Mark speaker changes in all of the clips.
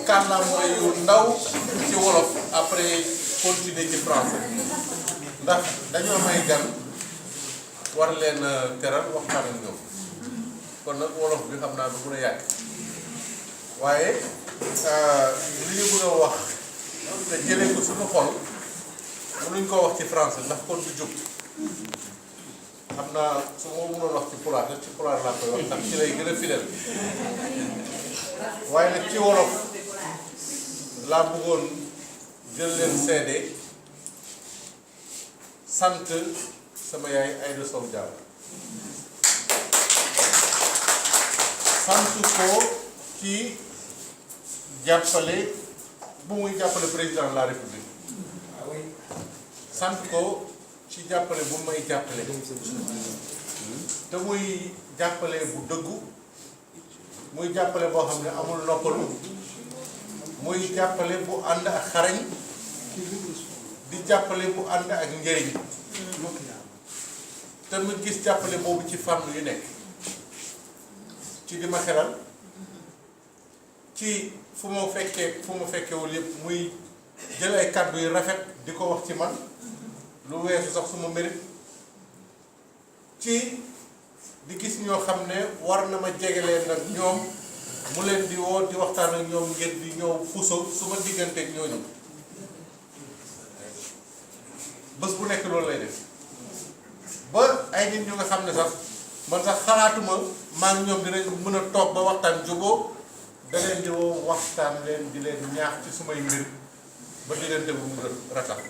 Speaker 1: kàllaama yu ndaw ci wolof après continuer ci français ndax dañoo may gan war leen teral waxtaan ak ñoom kon nag wolof bi xam naa du mën a yàgg waaye li ñu bëgg a wax te jëlee ko suñu xol mënuñ koo wax ci français ndax kon du jóg xam naa su ma mënoon wax ci pulaar nag ci pulaar laa koy wax ndax ci lay gën a fidèle waaye nag ci wolof laa bëggoon jël leen seede sant sama yaay Aïda Sow Diawara sant ko ci jàppale bu muy jàppale président de la république sant ko ci jàppale bu may jàppale te muy jàppale bu dëggu muy jàppale boo xam ne amul noppalu muy jàppale bu ànd ak xarañ di jàppale bu ànd ak njëriñ te mu gis jàppale boobu ci fànn yu nekk ci di ma xelal ci fu ma fekkewul yëpp muy jël ay kàddu yu rafet di ko wax ci man lu weesu sax suma mérite ci di gis ñoo xam ne war na ma jegeleen nag ñoom mu leen di woo di waxtaan ak ñoom ngeen di ñëw puso su ma digganteeg ñooñu bés bu nekk loolu lay def ba ay nit ñu nga xam ne sax man sax xalaatuma maa ngi ñoom dinañ mën a toog ba waxtaan juboo da leen di woo waxtaan leen di leen ñaax ci sumay mbir ba diggante bu mu ratax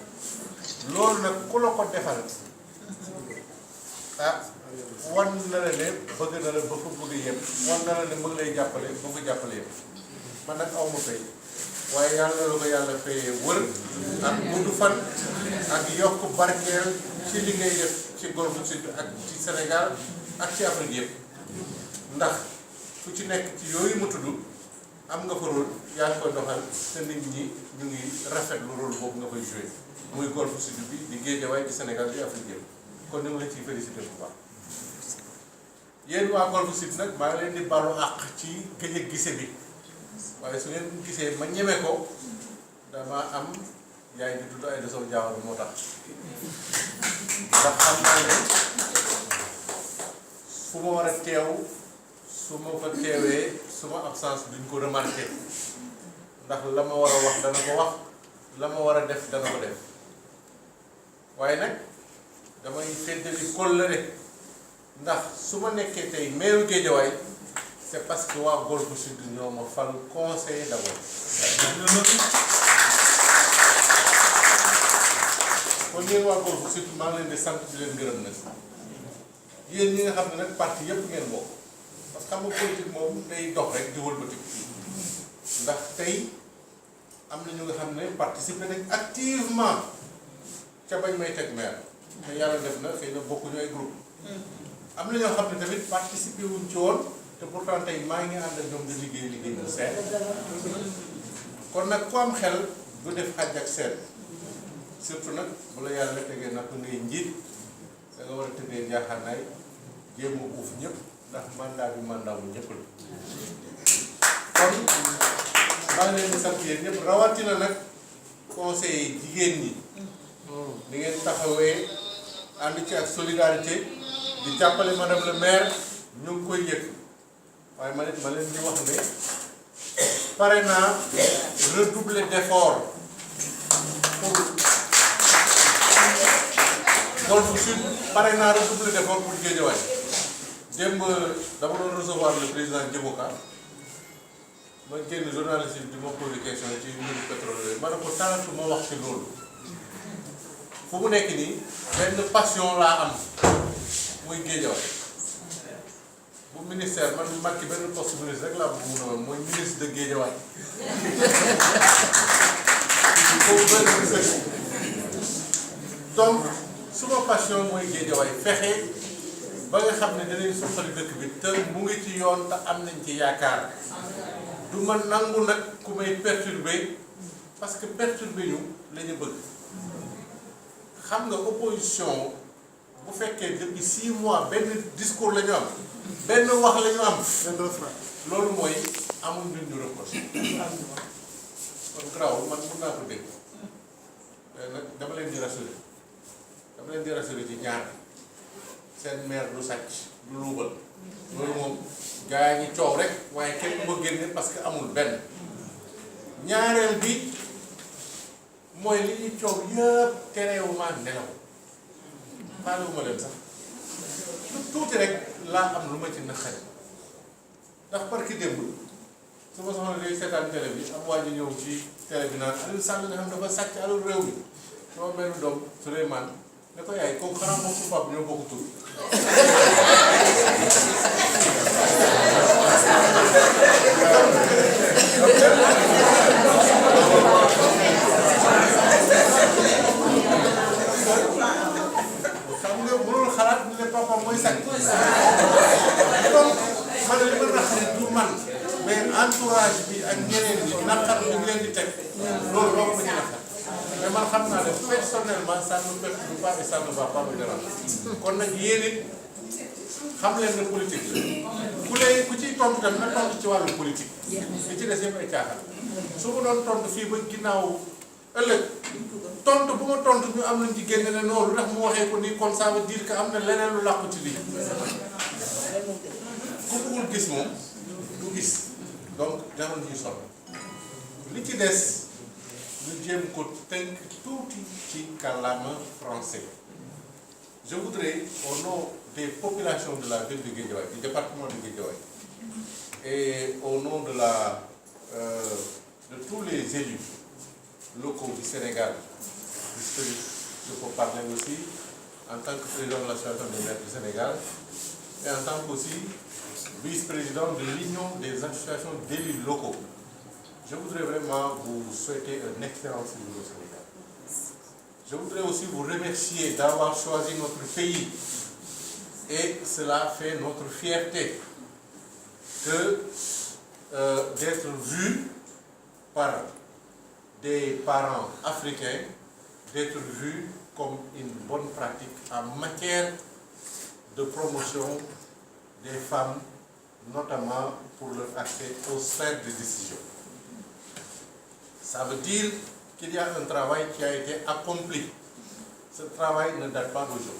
Speaker 1: loolu nag ku la ko defal ah wan na la ne bëgg na la ba fa bëgg yëpp wan na la ne bëgg lay jàppale ba ko jàppale yëpp man nag aw ma fay waaye yàlla la ko yàlla fayee wër ak gudd fan ak yokk barkeel ci li ngay def ci Golf Sud ak ci Sénégal ak ci Afrique yëpp ndax fu ci nekk ci yooyu mu tudd am nga fa rôle yaa ngi koy doxal te nit ñi ñu ngi rafetlu rôle boobu nga koy joué muy Golf Sud bi di Guédiawaye di Sénégal di Afrique yëpp kon ñu ngi la ciy félicité bu baax yéen waa Golf Sud nag maa ngi leen di balu àq ci gëj a gise bi waaye su ngeen gisee ma ñeme ko dama am yaay di tudd Aïda Sow Diawara moo tax ndax xam naa ne fu ma war a teew su ma fa teewee suma absence duñ ko remarqué ndax la ma war a wax dana ko wax la ma war a def dana ko def waaye nag damay feddali kóllëre ndax su ma nekkee tey meeru Guédiawaye c'est parce que waa Golf Sud ñoo ma fal conseiller d'abord kon yéen waa Golf Sud maa ngi leen di sant di leen gërëm nag yéen ñi nga xam ne nag parti yëpp ngeen bokk parce que xam nga politique moom day dox rek di wëlbati ndax tey am na ñu nga xam ne participer nañ activement ca bañ may teg maire te yàlla def na xëy na bokkuñu ay groupe am na ñoo xam ne tamit participer wuñ ci woon te pourtant tey maa ngi ànd ak ñoom di liggéey bu seet kon nag ku am xel du def xaj ak seet surtout nag bu la yàlla tegee nag ngay njiit da nga war a tëddee njaaxaanaay jéem a uuf ñëpp ndax mandat bi mandat bu ñëpp la kon maa ngi leen di sant yéen ñëpp rawatina nag conseil jigéen ñi di ngeen taxawee ànd ci ak solidarité di jàppale madame le maire ñu ngi koy yëg waaye ma leen di wax ne pare naa redoubler d'effort pour Golf Sud pare naa redoubler d'effort pour Guédiawaye démb dama doon recevoir le président Djiboka ma génn journaliste bi di ma posé question ci mbiru pétrole yooyu ma ne ko talatu ma wax ci loolu fu mu nekk nii benn passion laa am muy Guédiawaye bu ministère man Macky benn poste ministre rek laa bëgg mun a woon mooy ministre de Guédiawaye boobu benn ministre donc suma passion mooy Guédiawaye fexe ba nga xam ne danañ suqali dëkk bi te mu ngi ci yoon te am nañ ci yaakaar du ma nangu nag ku may perturber parce que perturber ñu la ñu bëgg xam nga opposition bu fekkee depuis 6 mois benn discours la ñu am benn wax la ñu am loolu mooy amul ñun ñu reproché garaawul man mun naa ko dégg nag dama leen di rassuré ci ñaar seen maire du sàcc du luubal loolu moom gaa yi ñi coow rek waaye kenn du ko génne parce que amul benn ñaareel bi mooy li ñuy coow yëpp terewuma nelaw faalewuma leen sax lu tuuti rek laa am lu ma ci naqari ndax barki démb su ma soxla day seetaan télé bi am waa ji ñëw ci télé bi naan Aliou Sall nga xam dafa sàcc alal réew mi sama benn doom Souleymane ne ko yaay kooku xanaa moom su pap ñoo bokk tur xam nga mënul xalaat ni ne papa mooy sàcc donc man li ma naqari du man mais entourage bi ak ñeneen ñi naqar ñu ngi leen di teg loolu doo ko ci naqar mais man xam naa ne personnellement ça ne me perturbe pas et ça ne va pas me déranger kon nag yéen it xam leen ne politique la ku ciy tontu tam na tontu ci wàllu politique li ci des yëpp ay caaxaan su ma doon tontu fii ba ginnaaw ëllëg tontu bu ma tontu ñu am nañ ci génne ne noonu lu tax mu waxee ko nii kon ça veut dire que am na leneen lu làqu ci lii ku bëggul gis moom du gis donc jarul ñuy sonn li ci des ñu jéem ko tënk tuuti ci kàllaama français. Je voudrais, au nom des populations de la ville de Guédiawaye, du département de Guédiawaye, et au nom de tous les élus locaux du Sénégal, puisque je peux parler aussi en tant que président de l'association des maires du Sénégal, et en tant qu'aussi vice-président de l'Union des associations d'élus locaux. Je voudrais vraiment vous souhaiter un excellent séjour au Sénégal. Je voudrais aussi vous remercier d'avoir choisi notre pays et cela fait notre fierté d'être vu par des parents africains, d'être vu comme une bonne pratique en matière de promotion des femmes, notamment pour leur accès aux sphères de décision. Ça veut dire qu'il y a un travail qui a été accompli. Ce travail ne date pas d'aujourd'hui.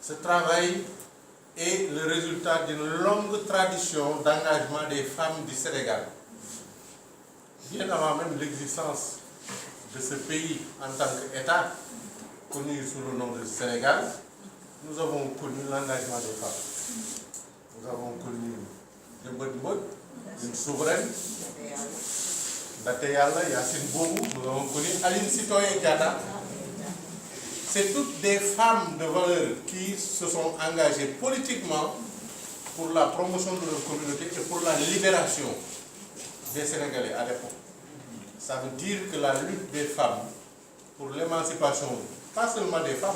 Speaker 1: Ce travail est le résultat d'une longue tradition d'engagement des femmes du Sénégal. Bien avant même l'existence de ce pays en tant qu'État, connu sous le nom de Sénégal, nous avons connu l'engagement des femmes. Nous avons connu une souveraine, Dateyala, Yassine Boubou, nous avons connu Aline Sitoé Diatta. C'est toutes des femmes de valeur qui se sont engagées politiquement pour la promotion de leur communauté et pour la libération des Sénégalais à l'époque. Ça veut dire que la lutte des femmes pour l'émancipation, pas seulement des femmes,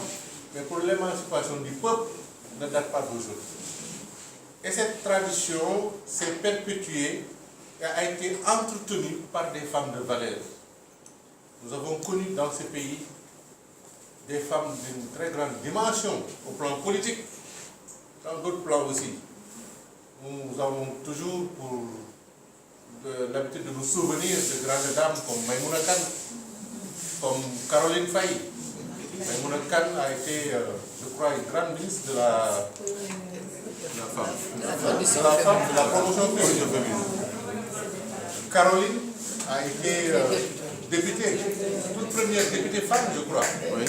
Speaker 1: mais pour l'émancipation du peuple, ne date pas d'aujourd'hui. Et cette tradition s'est perpétuée et a été entretenue par des femmes de valeur. Nous avons connu dans ce pays des femmes d'une très grande dimension au plan politique, dans d'autres plans aussi. Nous avons toujours pour l'habitude de nous souvenir de grandes dames comme Maïmouna Kane, comme Caroline Faye. Maïmouna Kane a été, je crois, une grande ministre de la promotion féminine. Caroline a été députée, toute première députée femme, je crois. Oui.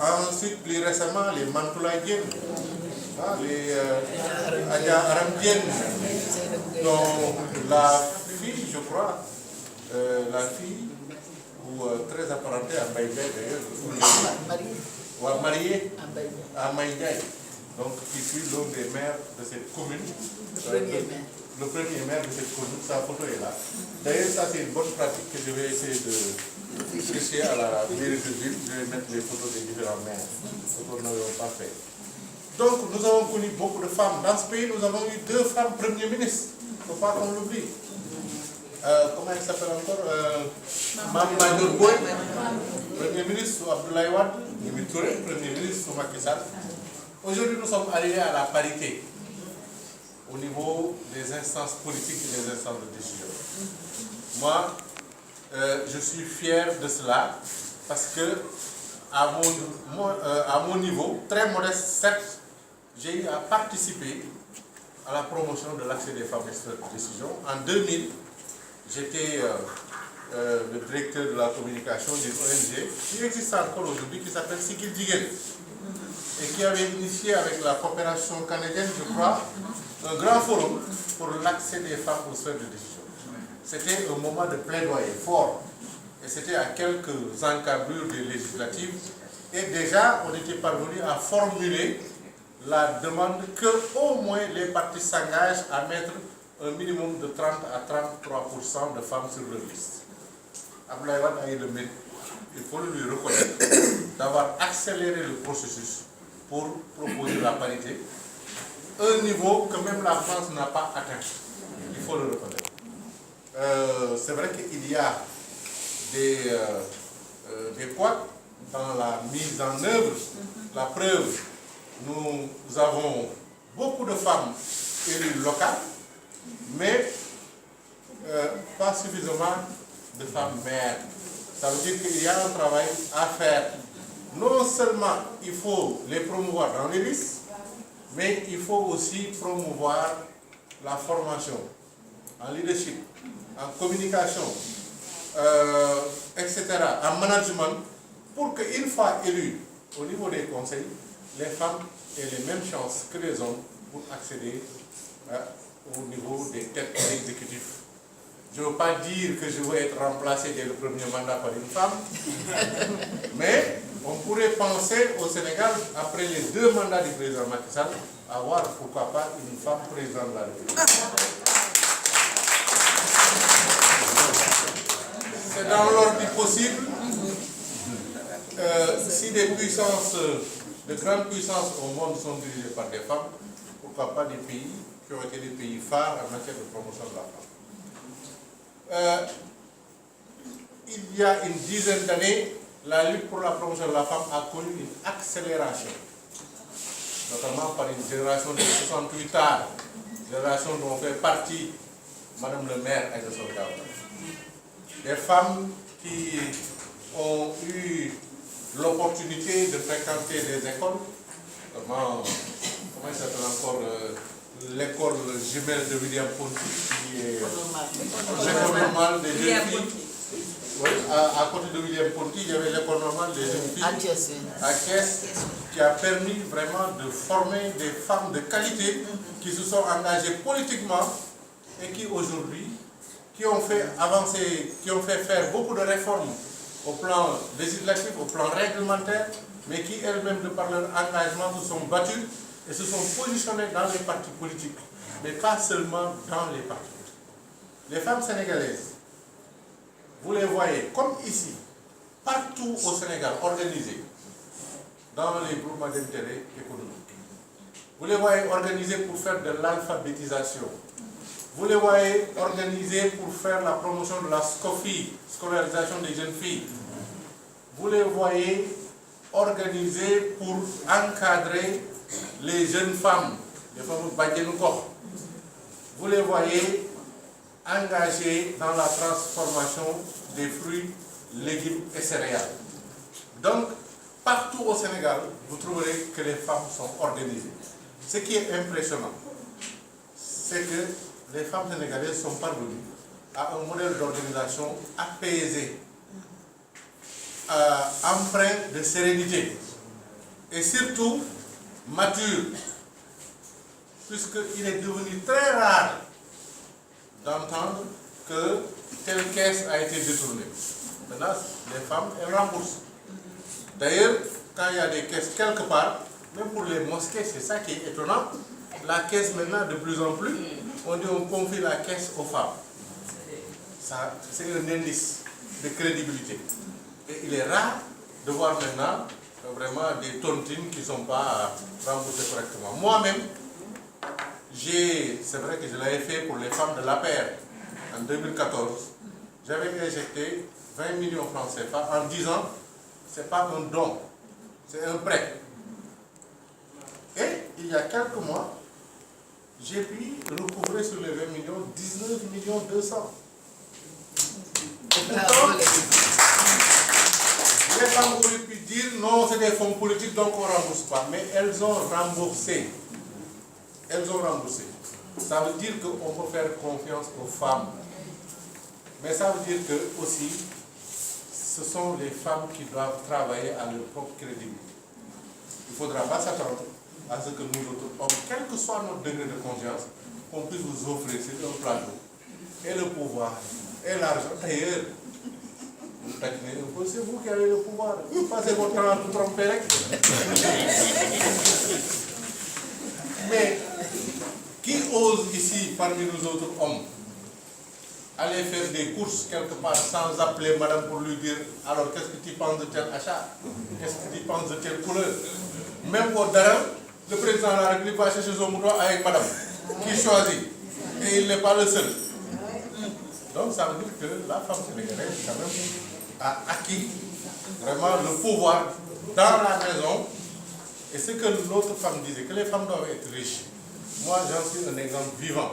Speaker 1: Ensuite, plus récemment, les Mantoula Diène, les Adja Aram Diène, dont la fille, je crois, la fille, ou très apparentée à Maïdiaye d'ailleurs, mariée à Maïdiaye, donc qui fut l'un des maires de cette commune. Le premier maire de cette commune, sa photo est là. D'ailleurs, ça c'est une bonne pratique que je vais essayer de prêcher à la mairie de ville. Je vais mettre les photos des différents maires. Les photos ne l'ont pas fait. Donc, nous avons connu beaucoup de femmes. Dans ce pays, nous avons eu 2 femmes premiers ministres. Il ne faut pas qu'on l'oublie. Comment elle s'appelle encore Mame Madior Boye, premier ministre sous Abdoulaye Wade, Mimi Touré, premier ministre sous Macky Sall. Aujourd'hui, nous sommes arrivés à la parité au niveau des instances politiques et des instances de décision. moi, je suis fier de cela parce que à mon niveau, très modeste, certes, j'ai eu à participer à la promotion de l'accès des femmes aux sphères de décision. En 2000, j'étais le directeur de la communication d'une ONG qui existe encore aujourd'hui, qui s'appelle Siggil Jigéen, et qui avait initié avec la coopération canadienne, je crois, un grand forum pour l'accès des femmes aux sphères de décision. C'était un moment de plaidoyer fort, et c'était à quelques encablures des législatives, et déjà on était parvenu à formuler la demande que au moins les partis s'engagent à mettre un minimum de 30 à 33% de femmes sur leur liste. Abdoulaye Wade a eu le mérite, il faut le lui reconnaître, d'avoir accéléré le processus pour proposer la parité, un niveau que même la France n'a pas atteint, il faut le reconnaître. C'est vrai qu'il y a des poids dans la mise en œuvre, la preuve. Nous avons beaucoup de femmes élues locales, mais pas suffisamment de femmes maires. Ça veut dire qu'il y a un travail à faire. Non seulement il faut les promouvoir dans les listes, mais il faut aussi promouvoir la formation en leadership, en communication, etc., en management, pour qu'une fois élues au niveau des conseils, les femmes aient les mêmes chances que les hommes pour accéder au niveau des têtes exécutives. Je ne veux pas dire que je veux être remplacé dès le premier mandat par une femme, mais on pourrait penser au Sénégal, après les 2 mandats du président Macky Sall, avoir pourquoi pas une femme présidente de la République. C'est dans l'ordre du possible. Si des puissances, de grandes puissances au monde sont dirigées par des femmes, pourquoi pas des pays qui ont été des pays phares en matière de promotion de la femme. Il y a une dizaine d'années, la lutte pour la promotion de la femme a connu une accélération, notamment par une génération de 68 ans, génération dont fait partie Madame le maire Aïda Sow Daouda. Des femmes qui ont eu l'opportunité de fréquenter des écoles, comment il s'appelle encore, l'école jumelle de William Ponty, qui est l'école normale des jeunes filles. Oui, à côté de William Ponty, il y avait l'école normale des jeunes filles à Thiès, qui a permis vraiment de former des femmes de qualité qui se sont engagées politiquement et qui aujourd'hui, qui ont fait avancer, qui ont fait faire beaucoup de réformes au plan législatif, au plan réglementaire, mais qui elles-mêmes, de par leur engagement, se sont battues et se sont positionnées dans les partis politiques, mais pas seulement dans les partis politiques. Les femmes sénégalaises, vous les voyez, comme ici, partout au Sénégal, organisées dans les groupements d'intérêt économique. Vous les voyez organisées pour faire de l'alphabétisation. Vous les voyez organisées pour faire la promotion de la SCOFI, scolarisation des jeunes filles. Vous les voyez organisées pour encadrer les jeunes femmes, les fameux Badjenoukor. Vous les voyez engagées dans la transformation des fruits, légumes et céréales. Donc, partout au Sénégal, vous trouverez que les femmes sont organisées. Ce qui est impressionnant, c'est que les femmes sénégalaises sont parvenues à un modèle d'organisation apaisé, empreint de sérénité et surtout mature, puisqu'il est devenu très rare d'entendre que telle caisse a été détournée. Maintenant, les femmes, elles remboursent. D'ailleurs, quand il y a des caisses quelque part, même pour les mosquées, c'est ça qui est étonnant, la caisse maintenant, de plus en plus, on dit on confie la caisse aux femmes. Ça, c'est un indice de crédibilité. Et il est rare de voir maintenant vraiment des tontines qui ne sont pas remboursées correctement. Moi-même, c'est vrai que je l'avais fait pour les femmes de l'APR en 2014. J'avais injecté 20 millions de francs CFA en disant ce n'est pas un don, c'est un prêt. Et il y a quelques mois, j'ai pu recouvrer sur les 20 millions 19 millions 200. Les femmes auraient pu dire non, c'est des fonds politiques donc on ne rembourse pas. Mais elles ont remboursé. Elles ont remboursé. Ça veut dire qu'on peut faire confiance aux femmes. Mais ça veut dire que aussi, ce sont les femmes qui doivent travailler à leur propre crédibilité. Il ne faudra pas s'attendre à ce que nous autres hommes, quel que soit notre degré de conscience, qu'on puisse vous offrir sur un plateau, et le pouvoir, et l'argent. D'ailleurs, vous taquinez un peu, c'est vous qui avez le pouvoir. Vous passez votre temps à vous tromper. Mais qui ose ici, parmi nous autres hommes, aller faire des courses quelque part sans appeler madame pour lui dire alors qu'est-ce que tu penses de tel achat? Qu'est-ce que tu penses de telle couleur? Même au Dara, le président de la République va chercher son mouton avec madame qui choisit. Et il n'est pas le seul. Donc ça veut dire que la femme sénégalaise quand même a acquis vraiment le pouvoir dans la maison. Et ce que l'autre femme disait, que les femmes doivent être riches. Moi j'en suis un exemple vivant.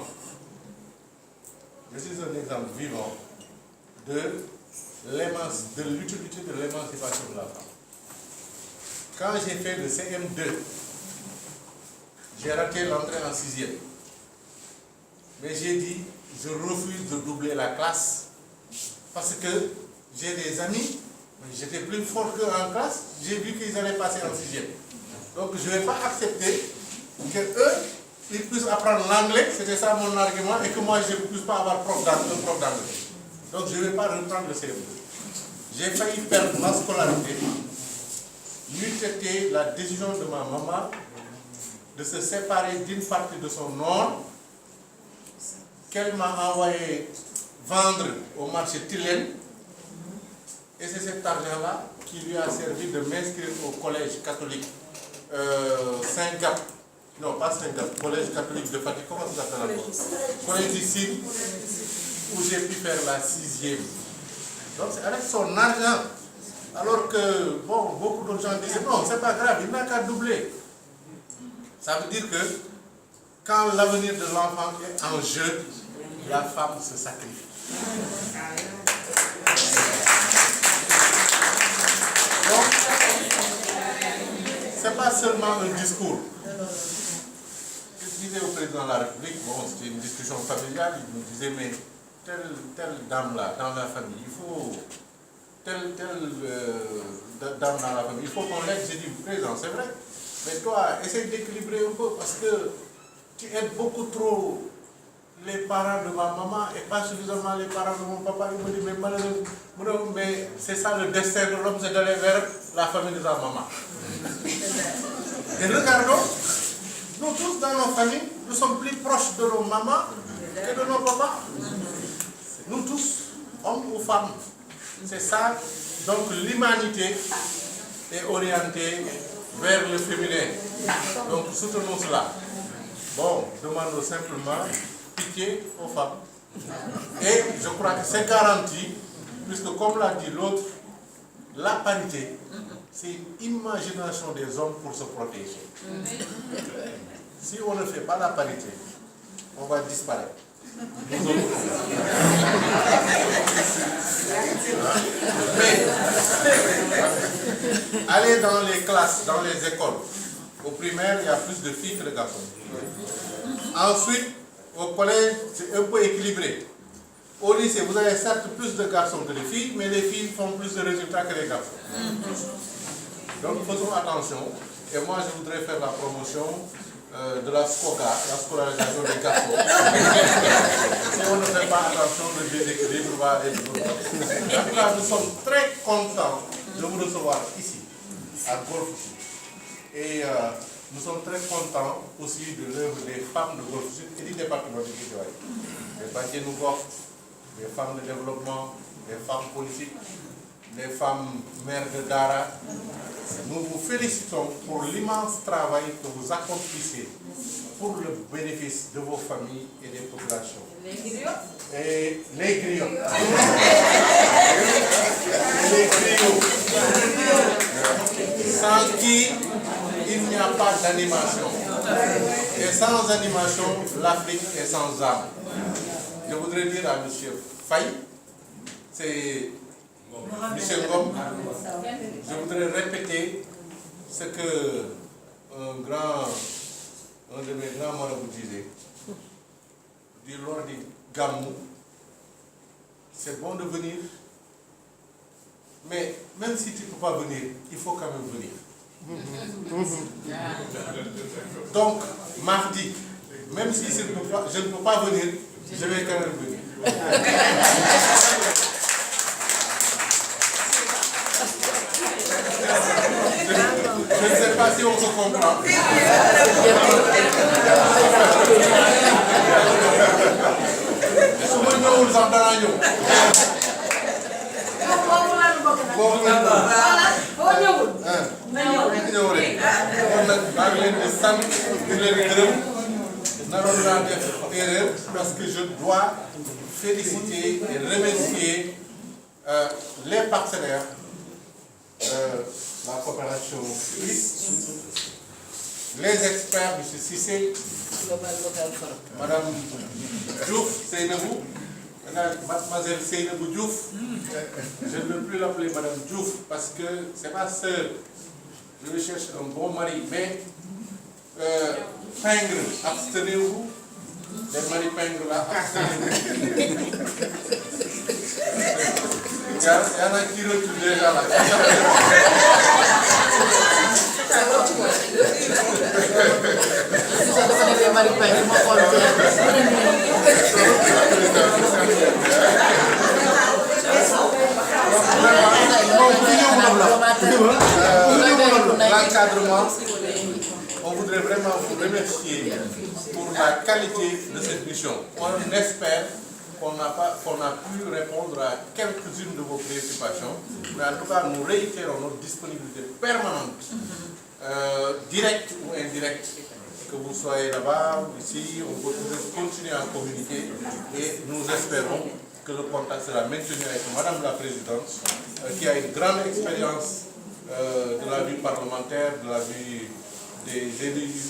Speaker 1: Je suis un exemple vivant de l'utilité de l'émancipation de la femme. Quand j'ai fait le CM2, j'ai raté l'entrée en 6e. Mais j'ai dit, je refuse de doubler la classe parce que j'ai des amis, mais j'étais plus fort qu'eux en classe, j'ai vu qu'ils allaient passer en 6e. Donc je ne vais pas accepter qu'eux, ils puissent apprendre l'anglais, c'était ça mon argument, et que moi je ne puisse pas avoir un prof d'anglais. Donc je ne vais pas reprendre le CM2. J'ai failli perdre ma scolarité. N'eût été la décision de ma maman de se séparer d'une partie de son or qu'elle m'a envoyé vendre au marché Tilène. Et c'est cet argent-là qui lui a servi de m'inscrire au collège catholique Saint-Gap. Non, pas Saint-Gap, collège catholique de Fatick, comment ça s'appelle encore? Collège d'ici, où j'ai pu faire la 6e. Donc c'est avec son argent. Alors que, bon, beaucoup d'autres gens disaient, non, c'est pas grave, il n'a qu'à doubler. Ça veut dire que quand l'avenir de l'enfant est en jeu, la femme se sacrifie. Donc, c'est pas seulement un discours. Je disais au président de la République, bon, c'était une discussion familiale, il me disait, mais telle dame-là, dans la famille, il faut... Telle dame dans la famille, il faut qu'on l'aide. J'ai dit, président, c'est vrai, mais toi, essaye d'équilibrer un peu parce que tu aides beaucoup trop les parents de ma maman et pas suffisamment les parents de mon papa. Il me dit, mais malheureusement, mais c'est ça le destin de l'homme, c'est d'aller vers la famille de sa maman. Et regardons, nous tous dans nos familles, nous sommes plus proches de nos mamans que de nos papas. Nous tous, hommes ou femmes. C'est ça, donc l'humanité est orientée vers le féminin. Donc soutenons cela. Bon, demandons simplement pitié aux femmes. Et je crois que c'est garanti, puisque comme l'a dit l'autre, la parité, c'est une imagination des hommes pour se protéger. Si on ne fait pas la parité, on va disparaître. Mais aller dans les classes, dans les écoles, au primaire, il y a plus de filles que de garçons. Ensuite, au collège, c'est un peu équilibré. Au lycée, vous avez certes plus de garçons que de filles, mais les filles font plus de résultats que les garçons. Donc faisons attention. Et moi, je voudrais faire la promotion de la SCOGA, la scolarisation des garçons. Si on ne fait pas attention, le déséquilibre va être beaucoup. En tout cas, nous sommes très contents de vous recevoir ici, à Golf Sud. Et nous sommes très contents aussi de l'œuvre des femmes de Golf Sud et du département de Guédiawaye. Les Badianougok, les femmes de développement, les femmes politiques, les femmes mères de Dara. Nous vous félicitons pour l'immense travail que vous accomplissez pour le bénéfice de vos familles et des populations. Les griots. Et les griots. Les griots. Sans qui il n'y a pas d'animation. Et sans animation, l'Afrique est sans âme. Je voudrais dire à M. Faye, c'est Michel Ngom. Je voudrais répéter ce que un de mes grands marabouts disait. Du lors du Gamou, c'est bon de venir, mais même si tu ne peux pas venir, il faut quand même venir. Donc, mardi, même si je ne peux pas venir, je vais quand même venir. Je ne sais pas si on se comprend. Parce que je dois féliciter et remercier les partenaires, la coopération suisse, les experts, M. Cissé, Mme Diouf, Seynabou, Mademoiselle Seynabou Diouf. Je ne veux plus l'appeler Mme Diouf parce que c'est ma sœur. Je vais chercher un bon mari, mais Pingre, abstenez-vous. Les maris Pingre là, abstenez-vous. Il y en a qui reculent déjà là. L'encadrement, on voudrait vraiment vous remercier pour la qualité de cette mission. On espère qu'on a pu répondre à quelques-unes de vos préoccupations, mais en tout cas nous réitérons notre disponibilité permanente, directe ou indirecte, que vous soyez là-bas ou ici, on peut continuer à communiquer et nous espérons que le contact sera maintenu avec Madame la Présidente, qui a une grande expérience de la vie parlementaire, de la vie des élus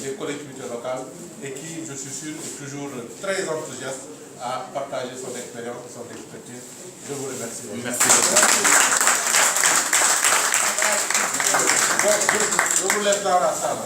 Speaker 1: des collectivités locales et qui, je suis sûr, est toujours très enthousiaste à partager son expérience et son expertise. Je vous remercie. Merci beaucoup. Je vous laisse dans la salle.